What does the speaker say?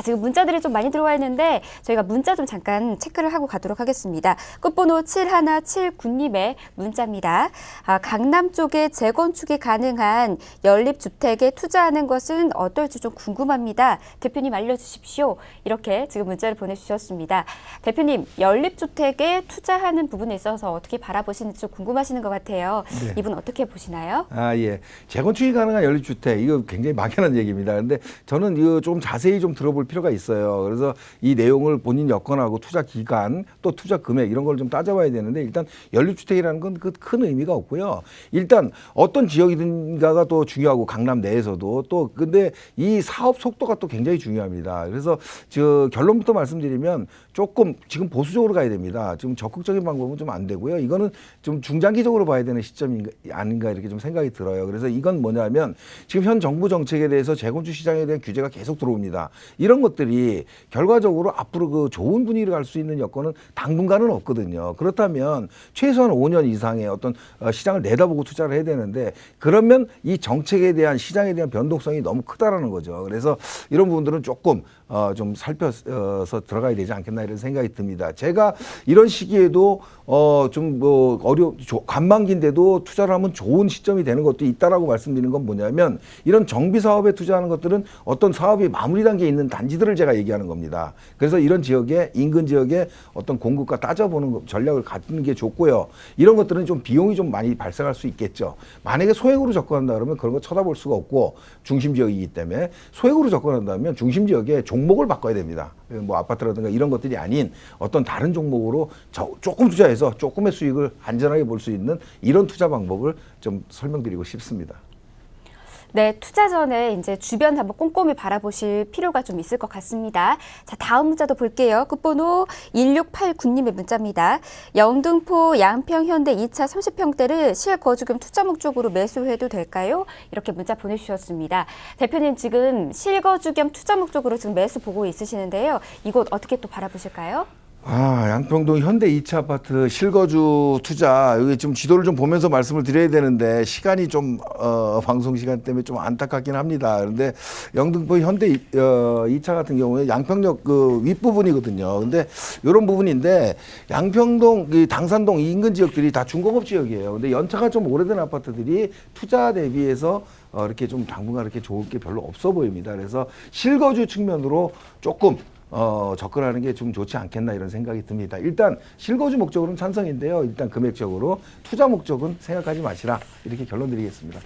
자, 지금 문자들이 좀 많이 들어와 있는데 저희가 문자 좀 잠깐 체크를 하고 가도록 하겠습니다. 끝번호 7179님의 문자입니다. 강남 쪽에 재건축이 가능한 연립주택에 투자하는 것은 어떨지 좀 궁금합니다. 대표님 알려주십시오. 이렇게 지금 문자를 보내주셨습니다. 대표님, 연립주택에 투자하는 부분에 있어서 어떻게 바라보시는지 좀 궁금하시는 것 같아요. 네. 이분 어떻게 보시나요? 예. 재건축이 가능한 연립주택, 이거 굉장히 막연한 얘기입니다. 근데 저는 이거 좀 자세히 좀 들어볼 필요가 있어요. 그래서 이 내용을 본인 여건하고 투자 기간, 또 투자 금액 이런 걸 좀 따져봐야 되는데, 일단 연립주택이라는 건 그 큰 의미가 없고요. 일단 어떤 지역이든가가 또 중요하고, 강남 내에서도 또 근데 이 사업 속도가 또 굉장히 중요합니다. 그래서 결론부터 말씀드리면 조금 지금 보수적으로 가야 됩니다. 지금 적극적인 방법은 좀 안 되고요. 이거는 좀 중장기적으로 봐야 되는 시점이 아닌가 이렇게 좀 생각이 들어요. 그래서 이건 뭐냐면 지금 현 정부 정책에 대해서 재건축 시장에 대한 규제가 계속 들어옵니다. 이런 것들이 결과적으로 앞으로 그 좋은 분위기를 갈 수 있는 여건은 당분간은 없거든요. 그렇다면 최소한 5년 이상의 어떤 시장을 내다보고 투자를 해야 되는데, 그러면 이 정책에 대한 시장에 대한 변동성이 너무 크다라는 거죠. 그래서 이런 부분들은 조금 좀 살펴서 들어가야 되지 않겠나 이런 생각이 듭니다. 제가 이런 시기에도 관만기인데도 투자를 하면 좋은 시점이 되는 것도 있다라고 말씀드리는 건 뭐냐면, 이런 정비 사업에 투자하는 것들은 어떤 사업이 마무리 단계에 있는 단지들을 제가 얘기하는 겁니다. 그래서 이런 지역에, 인근 지역에 어떤 공급과 따져보는 전략을 갖는 게 좋고요. 이런 것들은 좀 비용이 좀 많이 발생할 수 있겠죠. 만약에 소액으로 접근한다 그러면 그런 거 쳐다볼 수가 없고, 중심 지역이기 때문에 소액으로 접근한다면 중심 지역에 종목을 바꿔야 됩니다. 뭐 아파트라든가 이런 것들이 아닌 어떤 다른 종목으로 조금 투자해서 조금의 수익을 안전하게 볼 수 있는 이런 투자 방법을 좀 설명드리고 싶습니다. 네, 투자 전에 이제 주변 한번 꼼꼼히 바라보실 필요가 좀 있을 것 같습니다. 자, 다음 문자도 볼게요. 끝번호 1689님의 문자입니다. 영등포 양평 현대 2차 30평대를 실거주금 투자 목적으로 매수해도 될까요? 이렇게 문자 보내주셨습니다. 대표님, 지금 실거주 겸 투자 목적으로 지금 매수 보고 있으시는데요. 이곳 어떻게 또 바라보실까요? 양평동 현대 2차 아파트 실거주 투자, 여기 좀 지도를 좀 보면서 말씀을 드려야 되는데 시간이 좀 방송 시간 때문에 좀 안타깝긴 합니다. 그런데 영등포 현대 2차 같은 경우에 양평역 그 윗부분이거든요. 근데 이런 부분인데, 양평동, 당산동 인근 지역들이 다 중공업 지역이에요. 근데 연차가 좀 오래된 아파트들이 투자 대비해서 이렇게 좀 당분간 이렇게 좋을 게 별로 없어 보입니다. 그래서 실거주 측면으로 조금 접근하는 게 좀 좋지 않겠나 이런 생각이 듭니다. 일단 실거주 목적으로는 찬성인데요. 일단 금액적으로 투자 목적은 생각하지 마시라, 이렇게 결론 드리겠습니다.